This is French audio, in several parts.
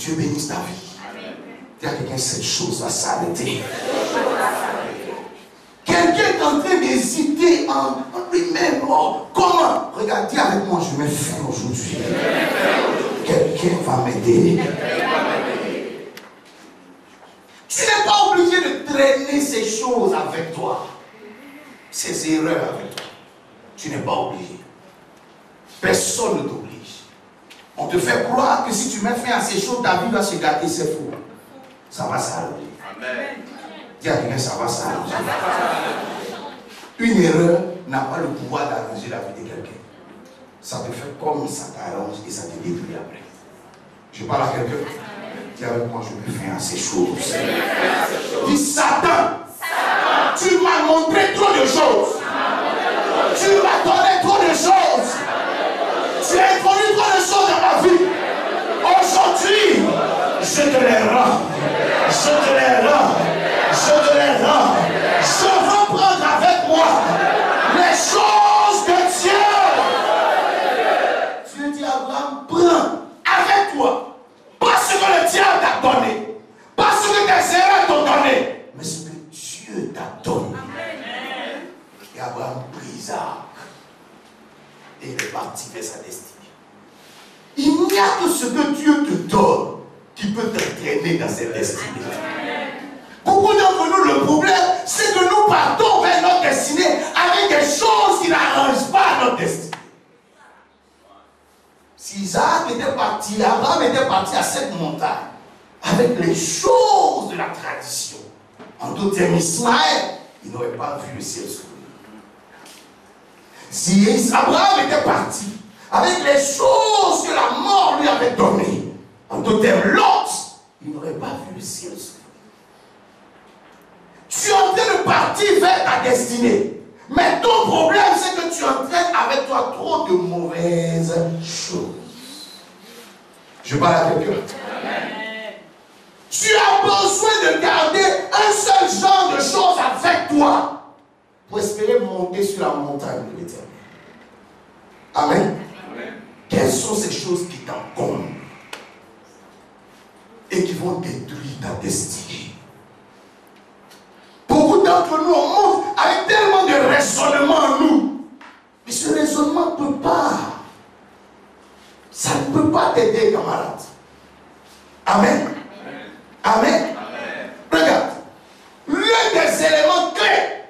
Dieu bénisse ta vie. Dis à quelqu'un, cette chose va s'arrêter. Quelqu'un est en train d'hésiter en lui-même. Oh, comment? Regardez avec moi, je mets fin aujourd'hui. Quelqu'un va m'aider. Tu n'es pas obligé de traîner ces choses avec toi. Ces erreurs avec toi. Tu n'es pas obligé. Personne ne t'oblige. On te fait croire que si tu mets fin à ces choses, ta vie va se gâter, c'est faux. Ça va s'arranger. Amen. Dis à quelqu'un, ça va s'arranger. Une erreur n'a pas le pouvoir d'arranger la vie de quelqu'un. Ça te fait comme ça t'arrange et ça te détruit après. Je parle à quelqu'un. Dis avec moi, je mets fin à ces choses. Dis Satan, tu m'as montré trop de choses. Tu m'as donné trop de choses. Tu as introduit trop de choses dans ma vie. Aujourd'hui, je te les rends. Je te les rends. Je te les rends. Je veux prendre avec moi les choses de Dieu. Dieu dit à Abraham, prends avec toi. Pas ce que le diable t'a donné. Pas ce que tes erreurs t'ont donné. Mais ce que Dieu t'a donné. Et Abraham prit Isaac. Et il est parti vers sa destinée. Il n'y a que ce que Dieu te donne qui peut t'entraîner dans cette destinée. Beaucoup d'entre nous, le problème, c'est que nous partons vers notre destinée avec des choses qui n'arrangent pas notre destinée. Si Isaac était parti, Abraham était parti à cette montagne avec les choses de la tradition, en d'autres termes, Ismaël, il n'aurait pas vu le ciel s'ouvrir. Si Abraham était parti avec les choses que la mort lui avait données, en d'autres termes, Lot, il n'aurait pas vu le ciel s'ouvrir. Tu es en train de partir vers ta destinée. Mais ton problème, c'est que tu entraînes avec toi trop de mauvaises choses. Je parle à quelqu'un. Tu as besoin de garder un seul genre de choses avec toi pour espérer monter sur la montagne de l'Éternel. Amen. Amen. Quelles sont ces choses qui t'encombrent et qui vont détruire ta destinée? Beaucoup d'entre nous, on monte avec tellement de raisonnement en nous. Mais ce raisonnement ne peut pas. Ça ne peut pas t'aider, camarade. Amen. Amen. Amen. Regarde. L'un des éléments clés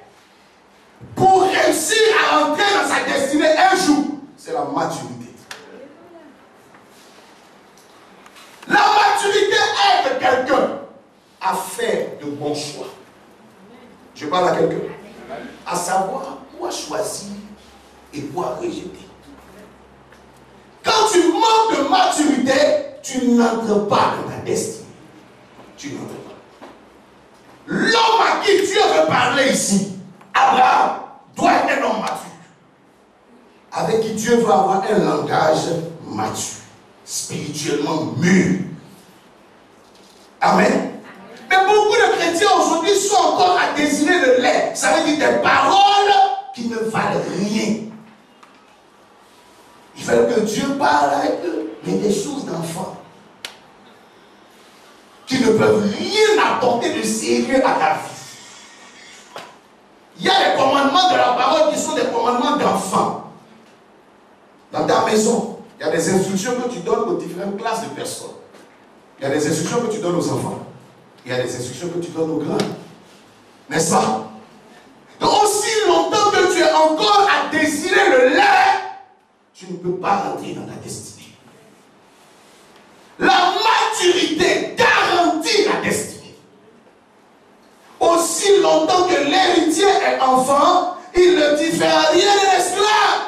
pour réussir à entrer dans sa destinée un jour, c'est la maturité. La maturité aide quelqu'un à faire de bons choix. Je parle à quelqu'un. À savoir quoi choisir et quoi rejeter. Quand tu manques de maturité, tu n'entres pas dans ta destinée. Tu n'entres pas. L'homme à qui Dieu veut parler ici, Abraham, doit être un homme mature. Avec qui Dieu veut avoir un langage mature, spirituellement mûr. Amen. Mais beaucoup de chrétiens aujourd'hui sont encore à désirer le lait. Ça veut dire des paroles qui ne valent rien. Ils veulent que Dieu parle avec eux, mais des choses d'enfants qui ne peuvent rien apporter de sérieux à ta vie. Il y a des commandements de la parole qui sont des commandements d'enfants. Dans ta maison, il y a des instructions que tu donnes aux différentes classes de personnes. Il y a des instructions que tu donnes aux enfants. Il y a des instructions que tu donnes aux grands. N'est-ce pas? Donc aussi longtemps que tu es encore à désirer le lait, tu ne peux pas rentrer dans ta destinée. La maturité garantit la destinée. Aussi longtemps que l'héritier est enfant, il ne diffère rien de l'esclave.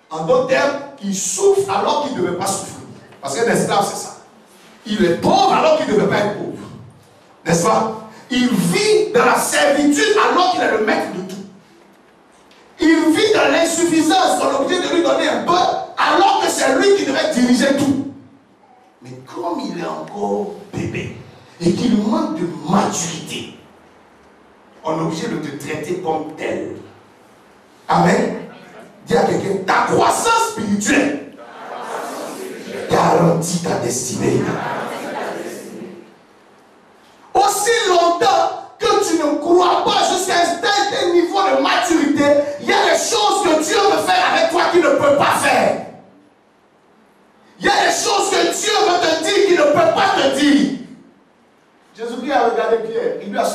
En d'autres termes, il souffre alors qu'il ne devait pas souffrir. Parce qu'un esclave, c'est ça. Il est pauvre alors qu'il ne devait pas être pauvre. N'est-ce pas? Il vit dans la servitude alors qu'il est le maître de tout. Il vit dans l'insuffisance. On est obligé de lui donner un peu alors que c'est lui qui devait diriger tout. Mais comme il est encore bébé et qu'il manque de maturité, on est obligé de te traiter comme tel. Amen. Dis à quelqu'un, ta croissance spirituelle garantit ta destinée.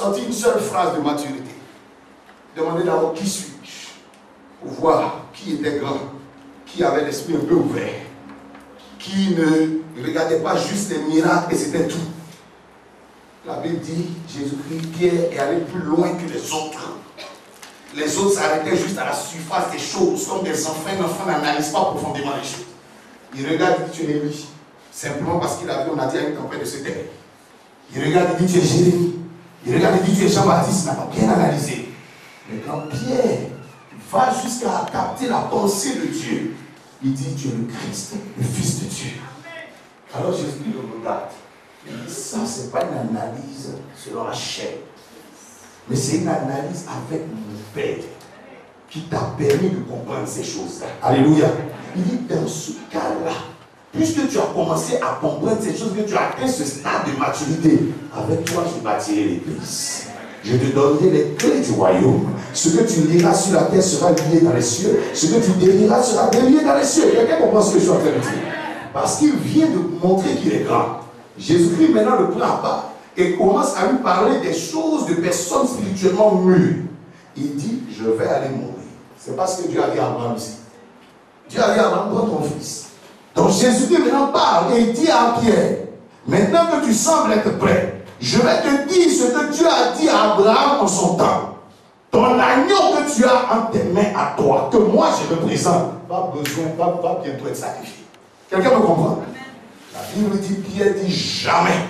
sorti une seule phrase de maturité. Demandez d'abord qui suis-je, pour voir qui était grand, qui avait l'esprit un peu ouvert, qui ne regardait pas juste les miracles et c'était tout. La Bible dit, Jésus-Christ, Pierre est allé plus loin que les autres. Les autres s'arrêtaient juste à la surface des choses, comme des enfants. Un enfant n'analyse pas profondément les choses. Il regarde et dit, tu es Élie. Simplement parce qu'il a vu, on a dit à une tempête de se taire. Il regarde et dit, tu es Jérémie. Il regarde et dit, tu es Jean-Baptiste. Il n'a pas bien analysé. Mais quand Pierre va jusqu'à capter la pensée de Dieu, il dit, tu es le Christ, le Fils de Dieu. Alors Jésus le regarde. Il dit, ça, ce n'est pas une analyse selon la chair. Mais c'est une analyse avec mon Père qui t'a permis de comprendre ces choses-là. Alléluia. Il dit, dans ce cas-là, puisque tu as commencé à comprendre ces choses, que tu as atteint ce stade de maturité, avec toi, je bâtirai l'église. Je te donnerai les clés du royaume. Ce que tu liras sur la terre sera lié dans les cieux. Ce que tu délieras sera délié dans les cieux. Quelqu'un comprend ce que je suis en train de dire? Parce qu'il vient de montrer qu'il est grand. Jésus-Christ maintenant le prend à part et commence à lui parler des choses de personnes spirituellement mûres. Il dit, je vais aller mourir. C'est pas ce que Dieu a dit à Abraham ici. Dieu a dit à Abraham, prends ton fils. Donc Jésus-Christ maintenant parle et il dit à Pierre, maintenant que tu sembles être prêt, je vais te dire ce que Dieu a dit à Abraham en son temps. Ton agneau que tu as en tes mains à toi, que moi je représente, pas besoin, pas bientôt être sacrifié. Quelqu'un me comprend? La Bible dit, Pierre dit jamais.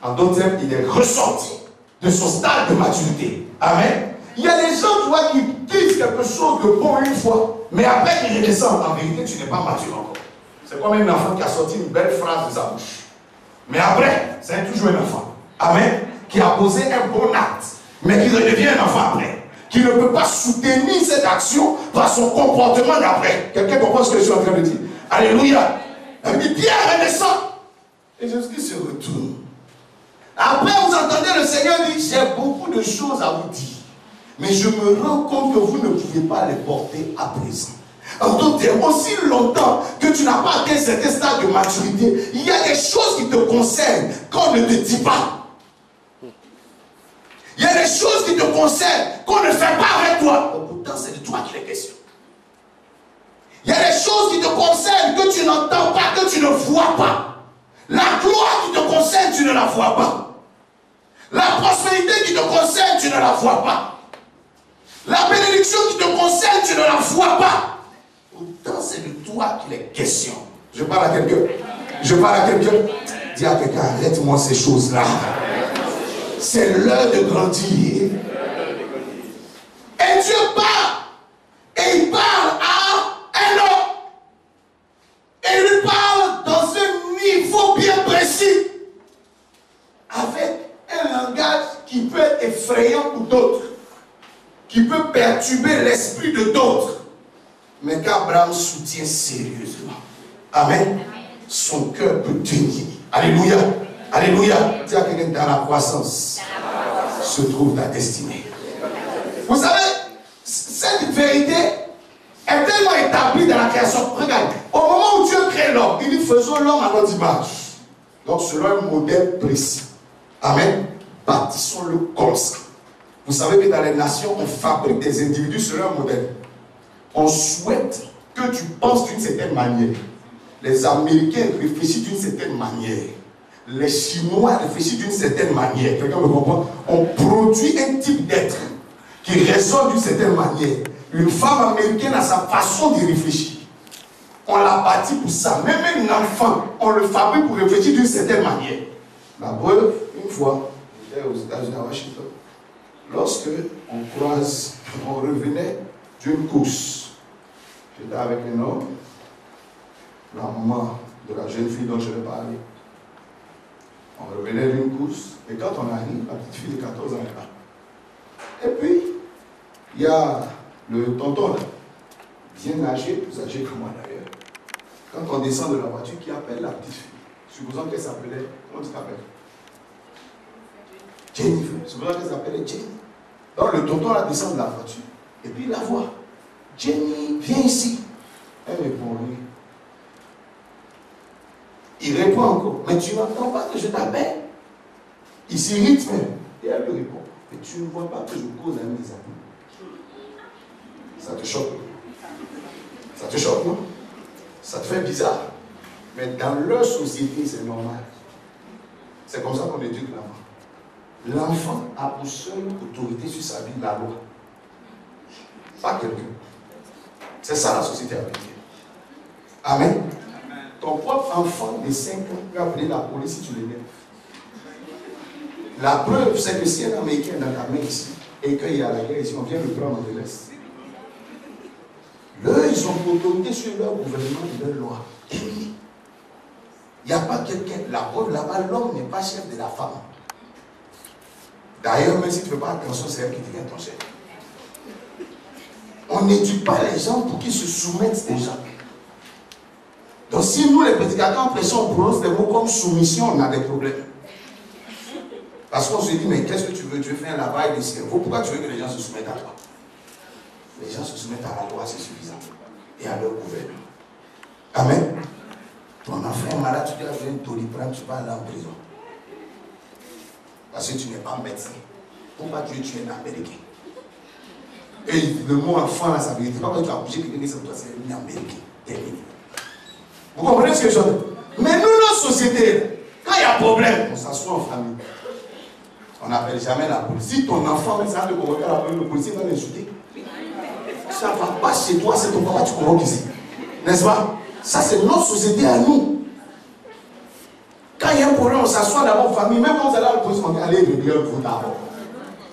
En d'autres termes, il est ressorti de son stade de maturité. Amen. Il y a des gens, tu vois, qui disent quelque chose de bon une fois, mais après qu'ils redescendent, en vérité, tu n'es pas mature encore. C'est comme un enfant qui a sorti une belle phrase de sa bouche. Mais après, c'est toujours un enfant. Amen. Qui a posé un bon acte, mais qui redevient un enfant après. Qui ne peut pas soutenir cette action par son comportement d'après. Quelqu'un comprend ce que je suis en train de dire? Alléluia. Il dit, Pierre redescend. Et Jésus-Christ se retourne. Après, vous entendez le Seigneur dire, j'ai beaucoup de choses à vous dire. Mais je me rends compte que vous ne pouvez pas les porter à présent. En d'autres termes, aussi longtemps que tu n'as pas atteint cet stade de maturité, il y a des choses qui te concernent qu'on ne te dit pas. Il y a des choses qui te concernent qu'on ne fait pas avec toi. Pourtant, c'est de toi qu'il est question. Il y a des choses qui te concernent que tu n'entends pas, que tu ne vois pas. La gloire qui te concerne, tu ne la vois pas. La prospérité qui te concerne, tu ne la vois pas. La bénédiction qui te concerne, tu ne la vois pas. Pourtant, c'est de toi qu'il est question. Je parle à quelqu'un. Je parle à quelqu'un. Dis à quelqu'un, arrête-moi ces choses-là. C'est l'heure de grandir. Et Dieu parle. Et il parle à un homme. Et il lui parle dans un niveau bien précis. Avec un langage qui peut être effrayant pour d'autres. Qui peut perturber l'esprit de d'autres. Mais qu'Abraham soutient sérieusement. Amen. Son cœur peut tenir. Alléluia. Alléluia. Dis à quelqu'un, dans la croissance se trouve ta destinée. Vous savez, cette vérité est tellement établie dans la création. Regarde, au moment où Dieu crée l'homme, il dit faisons l'homme à notre image. Donc selon un modèle précis. Amen. Bâtissons-le comme ça. Vous savez que dans les nations, on fabrique des individus selon un modèle. On souhaite que tu penses d'une certaine manière. Les Américains réfléchissent d'une certaine manière. Les Chinois réfléchissent d'une certaine manière. Quelqu'un me comprend? On produit un type d'être qui raisonne d'une certaine manière. Une femme américaine a sa façon de réfléchir. On l'a bâti pour ça. Même un enfant, on le fabrique pour réfléchir d'une certaine manière. La preuve, une fois, j'étais aux États-Unis à Washington. Lorsque on revenait d'une course, j'étais avec un homme, la maman de la jeune fille dont je vais parler. On revenait d'une course, et quand on arrive, la petite fille de 14 ans est là. Et puis, il y a le tonton là, bien âgé, plus âgé que moi d'ailleurs. Quand on descend de la voiture, qui appelle la petite fille, supposons qu'elle s'appelait, comment tu t'appelles? Jennifer, supposons qu'elle s'appelait Jenny. Donc le tonton là descend de la voiture, et puis il la voit. Jenny, viens ici. Elle répond oui. Il répond encore, mais tu n'entends pas que je t'appelle? Il s'irrite même. Et elle lui répond, Mais tu ne vois pas que je cause avec mes amis. Ça te choque. Ça te choque, non? Ça te fait bizarre. Mais dans leur société, c'est normal. C'est comme ça qu'on éduque l'enfant. L'enfant a pour seule autorité sur sa vie la loi. Pas quelqu'un. C'est ça la société américaine. Amen. Ton propre enfant de 5 ans peut appeler la police si tu l'énerves. La preuve, c'est que si un Américain est dans ta main ici et qu'il y a la guerre ici, on vient le prendre, on te laisse. Eux, ils ont autorité sur leur gouvernement et leur loi. Il n'y a pas quelqu'un. La preuve là-bas, l'homme n'est pas chef de la femme. D'ailleurs, même si tu ne fais pas attention, c'est elle qui devient ton chef. On n'éduque pas les gens pour qu'ils se soumettent aux gens. Donc, si nous, les prédicateurs, on prononce des mots comme soumission, on a des problèmes. Parce qu'on se dit, mais qu'est-ce que tu veux? Tu veux faire un lavage de cerveau? Pourquoi tu veux que les gens se soumettent à toi? Les gens se soumettent à la loi, c'est suffisant. Et à leur gouvernement. Amen. Ton enfant est malade, tu dois faire une doliprane, tu vas aller en prison. Parce que tu n'es pas médecin. Pourquoi tu es un Américain? Et le mot enfant, là, ça veut dire, quand tu as accouché quelqu'un qui toi, c'est un Américain. Terminé. Vous comprenez ce que je veux dire? Mais nous, notre société, quand il y a un problème, on s'assoit en famille. On n'appelle jamais la police. Si ton enfant met ça de convoquer la police, le policier va l'insulter. Ça ne va pas chez toi, c'est ton papa, tu convoques ici. N'est-ce pas? Ça, c'est notre société à nous. Quand il y a un problème, on s'assoit d'abord en famille. Même quand vous allez à la police, on dit allez régler un coup d'abord.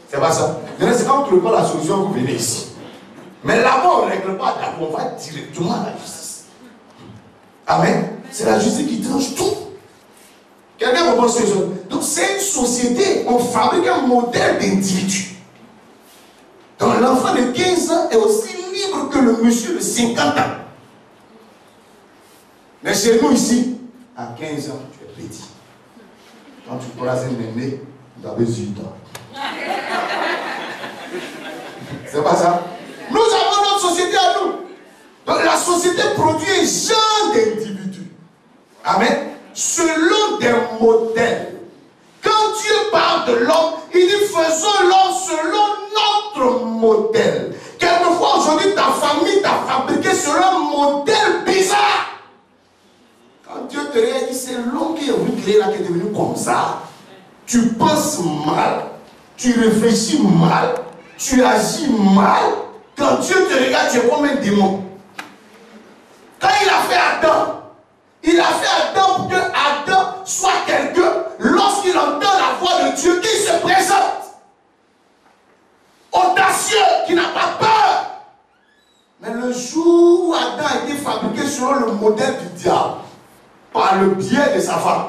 C'est pas ça. C'est quand tu ne trouves pas la solution, vous venez ici. Mais là-bas, on ne règle pas d'abord, on va directement à la justice. Amen. C'est la justice qui tranche tout. Quelqu'un comprend ce que je veux dire? Donc c'est une société, on fabrique un modèle d'individu. Donc l'enfant de 15 ans est aussi libre que le monsieur de 50 ans. Mais chez nous ici, à 15 ans, tu es petit. Quand tu croises un aîné, tu avais 18 ans. C'est pas ça? Nous avons notre société à nous. Donc la société produit un genre d'individus. Amen. Selon des modèles. Quand Dieu parle de l'homme, il dit faisons l'homme selon notre modèle. Quelquefois aujourd'hui, ta famille t'a fabriqué selon un modèle bizarre. Quand Dieu te regarde, il dit c'est l'homme qui est venu créer là, qui est devenu comme ça. Tu penses mal, tu réfléchis mal, tu agis mal. Quand Dieu te regarde, tu es comme un démon. Quand il a fait Adam, il a fait Adam pour que Adam soit quelqu'un lorsqu'il entend la voix de Dieu qui se présente. Audacieux, qui n'a pas peur. Mais le jour où Adam a été fabriqué selon le modèle du diable, par le biais de sa femme,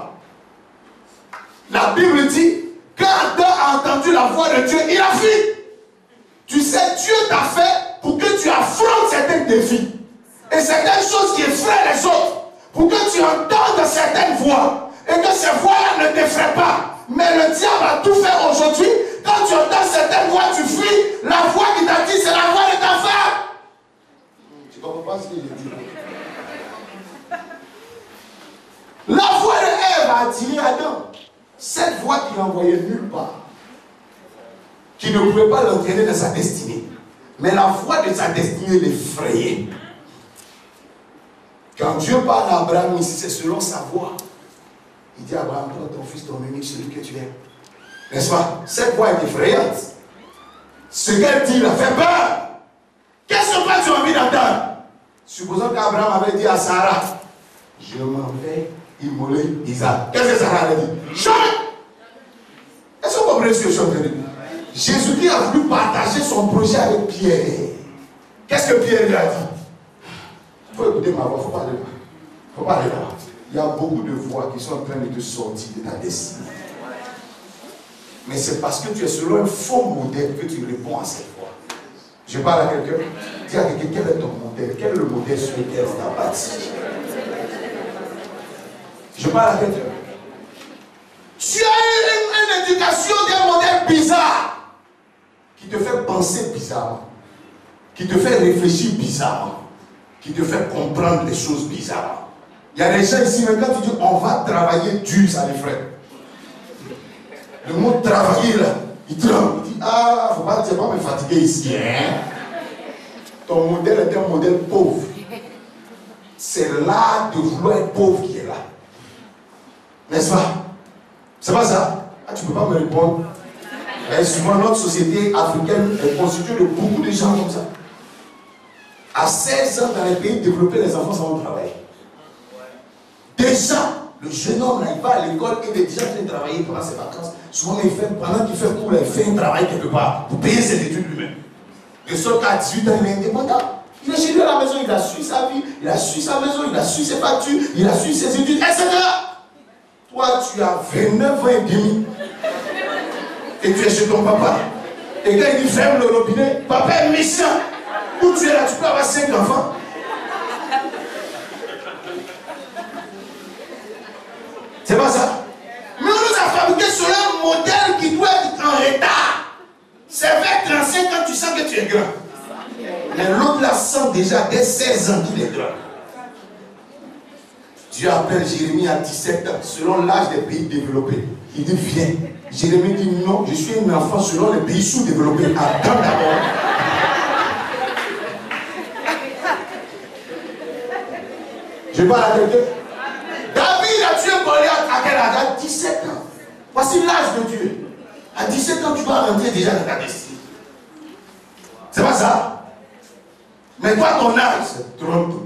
la Bible dit, quand Adam a entendu la voix de Dieu, il a fui. Tu sais, Dieu t'a fait pour que tu affrontes certains défis. Et certaines choses qui effraient les autres. Pour que tu entendes certaines voix. Et que ces voix-là ne t'effraient pas. Mais le diable a tout fait aujourd'hui. Quand tu entends certaines voix, tu fuis. La voix qui t'a dit, c'est la voix de ta femme. Tu ne comprends pas ce que j'ai dit? La voix de Ève a attiré Adam. Cette voix qui l'envoyait nulle part. Qui ne pouvait pas l'entraîner dans sa destinée. Mais la voix de sa destinée l'effrayait. Quand Dieu parle à Abraham ici, c'est selon sa voix. Il dit à Abraham, prends ton fils, ton unique, celui que tu aimes. N'est-ce pas? Cette voix est effrayante. Ce qu'elle dit, il a fait peur. Qu'est-ce que tu as envie d'entendre? Supposons qu'Abraham avait dit à Sarah, je m'en vais immoler Isaac. Qu'est-ce que Sarah a dit? Jamais. Est-ce que vous comprenez ce que je suis en train de dire? Jésus-Christ a voulu partager son projet avec Pierre. Qu'est-ce que Pierre lui a dit? Il faut écouter ma voix, il ne faut pas aller là. Il faut pas aller là. Il y a beaucoup de voix qui sont en train de te sortir de ta destinée. Mais c'est parce que tu es selon un faux modèle que tu réponds à cette voix. Je parle à quelqu'un. Dis à quelqu'un, quel est ton modèle? Quel est le modèle sur lequel on a bâti? Je parle à quelqu'un. Tu as une éducation d'un modèle bizarre qui te fait penser bizarrement, qui te fait réfléchir bizarrement, qui te fait comprendre les choses bizarrement. Il y a des gens ici, même quand tu dis on va travailler dur, ça les ferait. Le mot travailler là, Il tremble. Il dit, ah, faut pas, tu ne vas pas me fatiguer ici. Hein? Ton modèle est un modèle pauvre. C'est l'art de vouloir être pauvre qui est là. N'est-ce pas? C'est pas ça? Ah, tu ne peux pas me répondre. Et souvent, notre société africaine est constituée de beaucoup de gens comme ça. À 16 ans, dans les pays développés, les enfants sont au travail. Déjà, le jeune homme, là, il va à l'école et il est déjà en train de travailler pendant ses vacances. Souvent, pendant qu'il fait cours, il fait un travail quelque part pour payer ses études lui-même. De sorte qu'à 18 ans, il est indépendant. Il est chez lui à la maison, il a su sa vie, il a su sa maison, il a su ses factures, il a su ses études, etc. Toi, tu as 29 ans et demi. Et tu es chez ton papa. Et quand il dit ferme le robinet, papa est méchant. Où tu es là, tu peux avoir 5 enfants. C'est pas ça. Mais on nous a fabriqué sur un modèle qui doit être en retard. C'est vers 35 ans, tu sens que tu es grand. Mais l'autre là sent déjà dès 16 ans qu'il est grand. Dieu appelle Jérémie à 17 ans, selon l'âge des pays développés. Il dit, viens. Jérémie dit, non, je suis un enfant selon les pays sous-développés. Attends d'abord. Je parle à quelqu'un. David a tué Goliath à quel âge? À 17 ans. Voici l'âge de Dieu. À 17 ans, tu dois rentrer déjà dans ta destinée. C'est pas ça? Mais toi, ton âge, c'est 30 ans.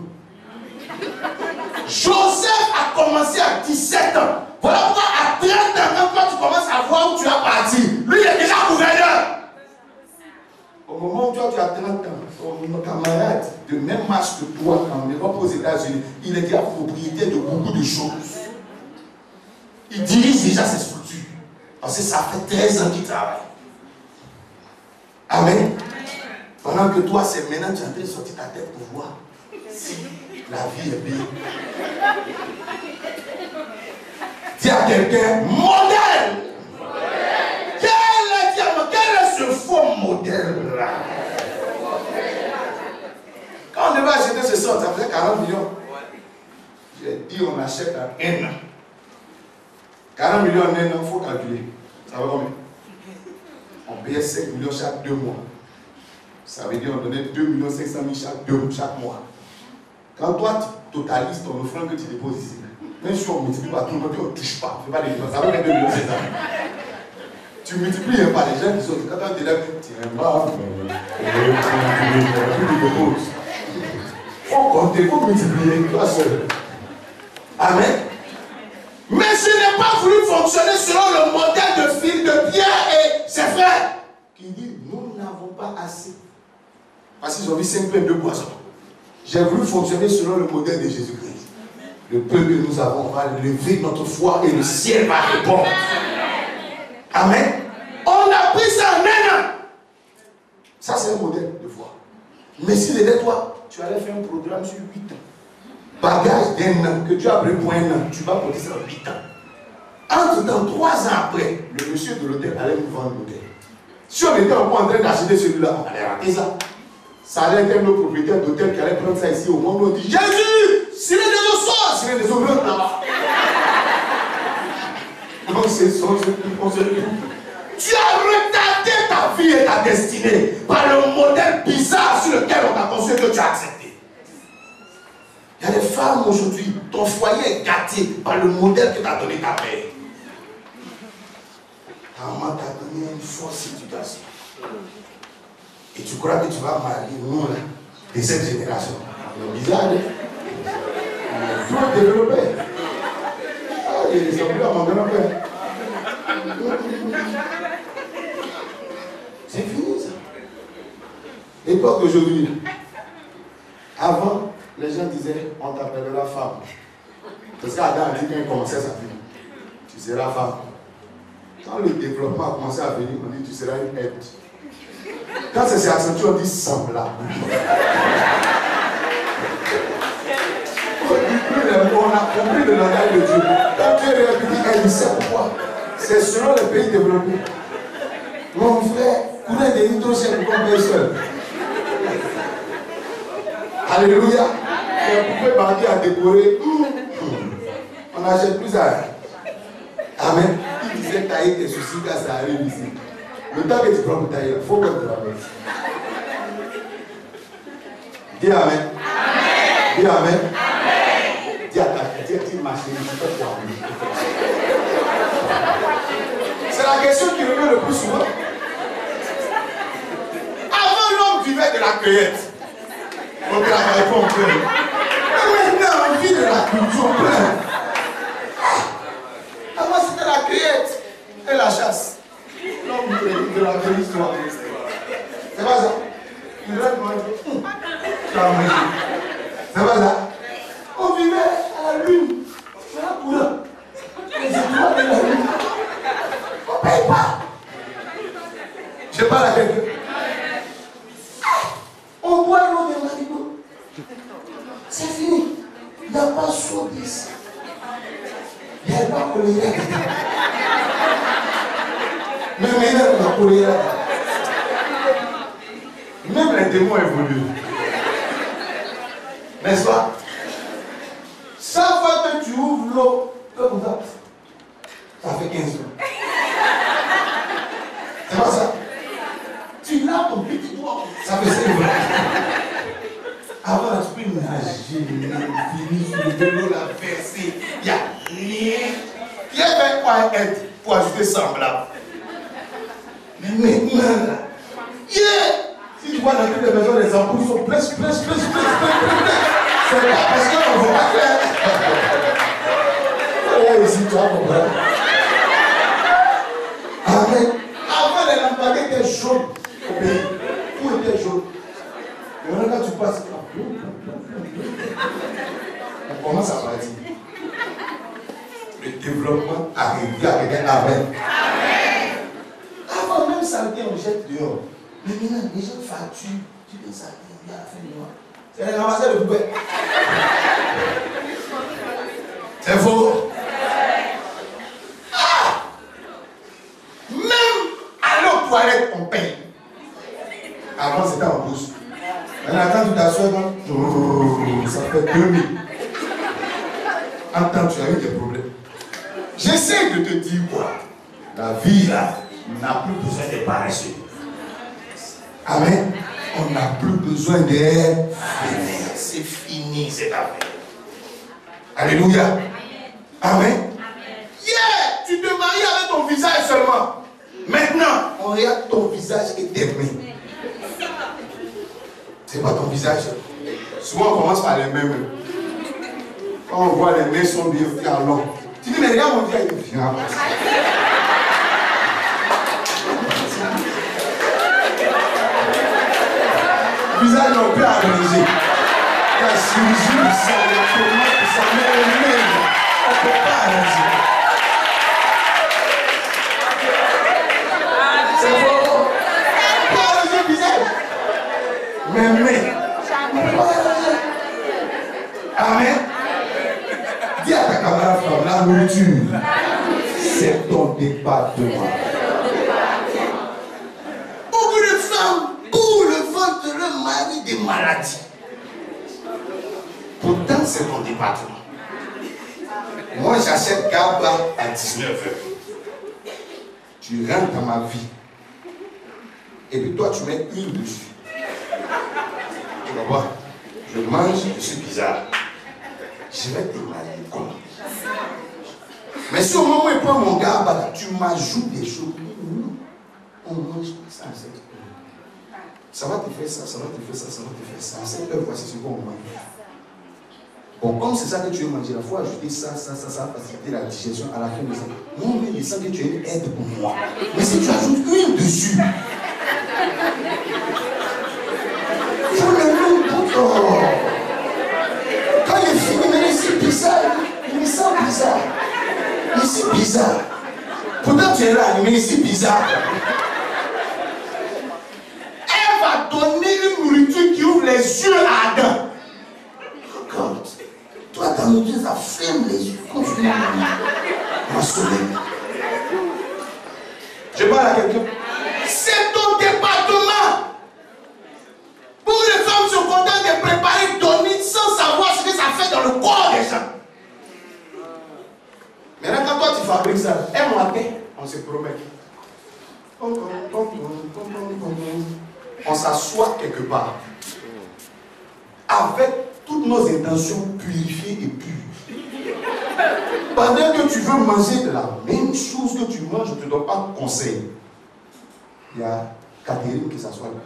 Joseph a commencé à 17 ans. Voilà pourquoi à 30 ans, quand tu commences à voir où tu vas partir, lui il est déjà gouverneur. Au moment où tu as 30 ans, ton camarade de même âge que toi en Europe, aux États-Unis, il est déjà propriétaire de beaucoup de choses. Il dirige déjà ses structures. Parce que ça fait 13 ans qu'il travaille. Amen. Pendant que toi, c'est maintenant que tu es en train de sortir ta tête pour voir si la vie est bien. Dis à quelqu'un, modèle. Quel est ce faux modèle-là? Quand on devait acheter ce sort, ça faisait 40 millions. J'ai dit, on achète à 1 an. 40 millions en 1 an, il faut calculer. Ça va combien? On payait 5 millions chaque 2 mois. Ça veut dire qu'on donnait 2 500 000 chaque mois. Quand toi, tu totalises ton offrande que tu déposes ici, même si on multiplie par tout le monde, on ne touche pas. On ne fait pas des dépenses. Ça va être 2 500 000. Tu multiplies par les gens qui sont. Quand on te lève, tiens, pas. Il faut compter, il faut multiplier. Toi seul. Amen. Mais je n'ai pas voulu fonctionner selon le modèle de Philippe, de Pierre et ses frères. Qui dit, nous n'avons pas assez. Parce qu'ils ont mis 5 pains et 2 poissons. J'ai voulu fonctionner selon le modèle de Jésus-Christ. Le peu que nous avons, on va lever notre foi et le ciel va répondre. Amen. On a pris ça en 1 an. Ça, c'est un modèle de foi. Mais si c'était toi, tu allais faire un programme sur 8 ans. Bagage d'1 an, que tu as pris pour 1 an, tu vas porter ça en 8 ans. Entre-temps, 3 ans après, le monsieur de l'hôtel allait nous vendre l'hôtel. Si on était en train d'acheter celui-là, on allait rater ça. Ça allait être nos propriétaires d'hôtel qui allaient prendre ça ici au monde où on dit Jésus, Sirène des eaux sort, Sirène des eaux meurt là-bas. Donc c'est son tu as retardé ta vie et ta destinée par le modèle bizarre sur lequel on t'a construit que tu as accepté. Il y a des femmes aujourd'hui, ton foyer est gâté par le modèle que t'a donné ta mère. Ta maman t'a donné une fausse éducation. Et tu crois que tu vas marier nous là, de cette génération. C'est bizarre, hein? Tu vas développer. Ah, il y a des hommes à mon grand-père. C'est fini ça. L'époque d'aujourd'hui. Avant, les gens disaient on t'appellera femme. Parce qu'Adam a dit quand il commençait sa vie, tu seras femme. Quand le développement a commencé à venir, on dit tu seras une aide. Quand ça s'est accentué, on dit semblable. On a compris le langage de Dieu. Quand Dieu république, il sait pourquoi. C'est selon les pays développés. Mon frère, couler des hydrogènes comme paye seul. Alléluia. Les poupées bandits à décorer. On n'achète plus ça. Amen. Il disait tailler tes soucis quand ça arrive ici. Le temps que tu prends le taille, il faut que tu la mettes. Dis Amen. Amen. Dis Amen. Amen. Dis à ta ma chérie, tu peux voir. C'est la question qui revient le plus souvent. Avant, l'homme vivait de la cueillette. On ne travaille pas en plein. Mais maintenant, on vit de la culture en plein. Avant, c'était la cueillette et la chasse. L'homme vivait de la belle histoire. C'est pas ça. Il reste manger. Tu vas manger. C'est pas ça. On vivait à la lune. C'est la couleur. Les étoiles de la lune. On ne paye pas. Je parle à quelqu'un. On boit l'eau de Marigot. C'est fini. Il n'y a pas chaud ici. Il n'y a pas choléra. Même il y a pas choléra. Même les démons évoluent. N'est-ce pas? Chaque fois que tu ouvres l'eau, comme ça, ça fait 15 jours. C'est pas ça? Tu laves ton petit doigt, ça fait 5 jours. Avant, tu peux nager, finir sur le vélo, la verser. Il n'y a rien. Qui est fait quoi être pour ajouter semblable? Mais maintenant, là, si tu vois dans toutes les maisons, les ampoules sont plus. C'est pas parce qu'on ne veut pas faire. Ici, tu vas comprendre. Amen. Avant, les lampadaires étaient jaunes au pays. Tout était jaune. Et maintenant, quand tu passes, on commence à partir. Le développement arrive. Il y a quelqu'un. Amen. Avant même saleté, on jette dehors. Mais maintenant, les gens facturent. Tu peux saleté, on vient à la fin du mois. C'est les ramasseurs de poubelles. C'est faux. Même aller aux toilettes, on paye. Avant, c'était en bourse. Maintenant, quand tu t'assois, ça fait 2000. En temps, tu as eu des problèmes. J'essaie de te dire quoi? La vie, là, n'a plus besoin de paresseux. Amen. On n'a plus besoin de c'est fini cette affaire. Alléluia. Amen. Yeah, tu te maries avec ton visage seulement. Maintenant, on regarde ton visage et tes mains. C'est pas ton visage. Souvent, on commence par les mains. Quand on voit les mains sont bien longs. Tu dis, mais regarde mon visage, il vient. Le visage, on peut arranger. La chirurgie, ça, la tomate, ça, même. On ne peut pas arranger. C'est bon. On peut arranger le visage. Mais. Amen. Dis à ta camarade femme, la nourriture, c'est ton département. Beaucoup de femmes pour le ventre de leur mari des maladies. Pourtant, c'est ton département. Moi, j'achète Gaba à 19h. Tu rentres dans ma vie. Et puis toi, tu mets une dessus. Tu vas voir. Je mange, je suis bizarre. Je vais te marier comment? Mais si au moment où il prend mon Gaba, tu m'ajoutes des choses. On mange ça. Ça va te faire ça, ça va te faire ça, ça va te faire ça. À cette heure, voici ce qu'on mange. Bon, comme c'est ça que tu veux manger, il faut ajouter ça, ça va faciliter la digestion à la fin de ça. Non, mais il sent que tu es une aide pour moi. Mais si tu ajoutes une dessus, faut le nom pour quand il est fini, mais il est bizarre. Il me sent bizarre. Il est bizarre. Pourtant tu es là, mais il est bizarre. Elle va donner une nourriture qui ouvre les yeux à Adam. Regarde. Toi, ta nourriture, ça ferme les yeux. Mon soleil. Je parle à quelqu'un. C'est ton département. Beaucoup de femmes sont contentes de préparer, donner sans savoir ce que ça fait dans le corps des gens. Maintenant, quand toi tu fabriques ça, un matin, on se promet. On s'assoit quelque part avec toutes nos intentions purifiées et pures. Pendant que tu veux manger de la même chose que tu manges, je ne te donne pas de conseil. Il y a Catherine qui s'assoit là.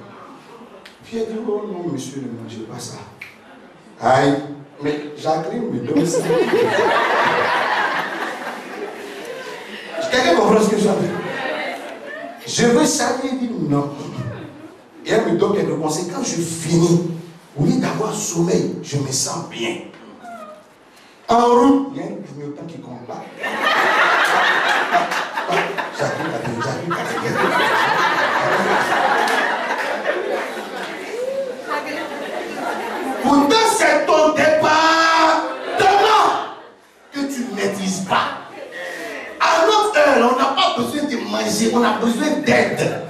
Puis elle dit, oh non monsieur, ne mangez pas ça. Aïe, mais Jacqueline me donne ça. Quelqu'un comprend ce que je veux dire? Je veux saluer, il dit non. Et elle me donne quelques conseils. Quand je finis, au lieu d'avoir sommeil, je me sens bien. En route, il y a un clignotant qui compte pas. Pourtant, c'est ton département que tu ne maîtrises pas. À notre heure, on n'a pas besoin de manger, on a besoin d'aide.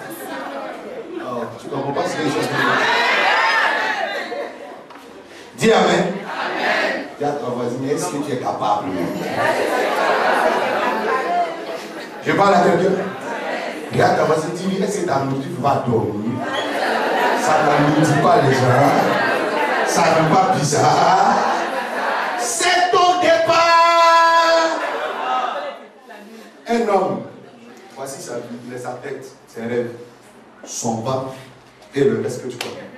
Oh, tu ne comprends pas ce que je dis? Dis amen. Amen. Dis à ton voisin, est-ce que tu es capable? Je parle à quelqu'un. Dis à ton voisin, dis-lui, est-ce que ta nourriture va dormir? Ça n'amuse pas les gens. Ça n'est pas bizarre. C'est ton départ. Un homme, voici sa vie, il est sa tête, ses rêves, son ventre et le reste que tu connais.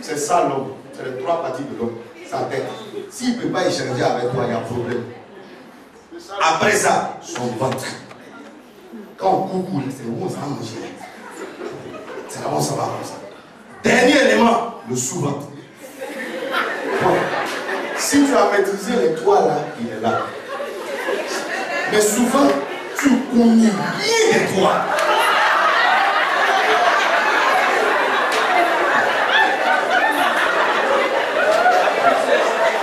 C'est ça l'homme, c'est les trois parties de l'homme, sa tête. S'il ne peut pas échanger avec toi, il y a un problème. Après ça, son ventre. Quand on coucou, c'est où on va manger. C'est là où ça va comme ça. Dernier élément, le sous-ventre. Bon. Si tu as maîtrisé les trois là, il est là. Mais souvent, tu ne connais rien de toi.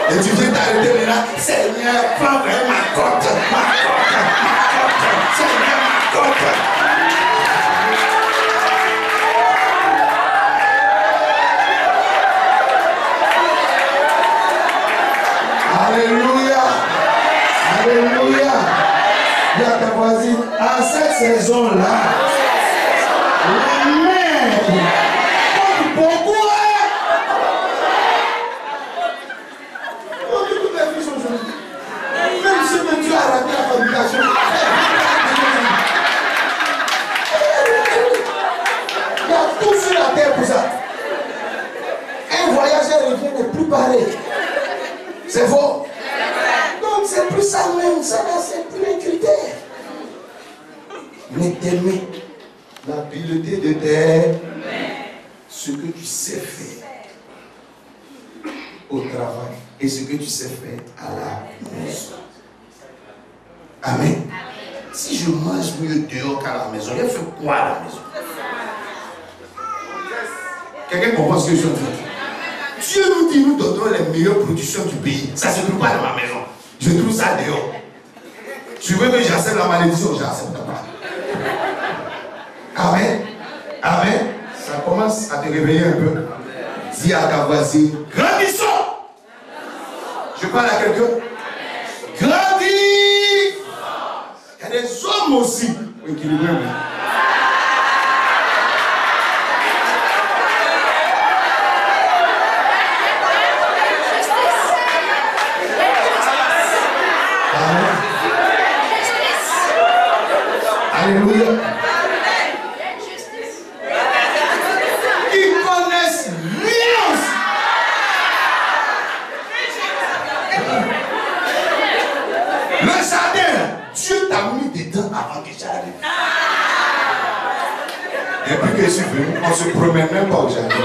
Et tu viens t'arrêter là, Seigneur, prends vraiment ma côte, Seigneur, ma côte. Alléluia, alléluia. Dis à ta voisine, à cette saison-là, la mer compte beaucoup. Toutes les filles sont jolies. Même si Dieu a raté la fabrication. Il y a tout sur la terre pour ça. Un voyageur revient n'est plus pareil. C'est faux. Donc c'est plus ça même, ça là, c'est plus un critère. Mais t'aimer l'habileté de terre, ce que tu sais faire au travail et ce que tu sais faire à la maison. Amen. Si je mange mieux dehors qu'à la maison, je fais quoi à la maison? Quelqu'un comprend ce que je veux dire? Dieu nous dit, nous donnons les meilleures productions du pays. Ça ne se trouve pas dans ma maison. Je trouve ça dehors. Tu veux que j'accepte la malédiction? J'accepte pas. Amen. Amen. Ça commence à te réveiller un peu. Dis à ta voisine, grandissons. Je parle à quelqu'un. Grandis. Il y a des hommes aussi équilibrés. Alléluia. Ils connaissent rien. Le jardin, Dieu t'a mis dedans avant que j'arrive. Depuis que je suis venu, on se promène même pas au jardin.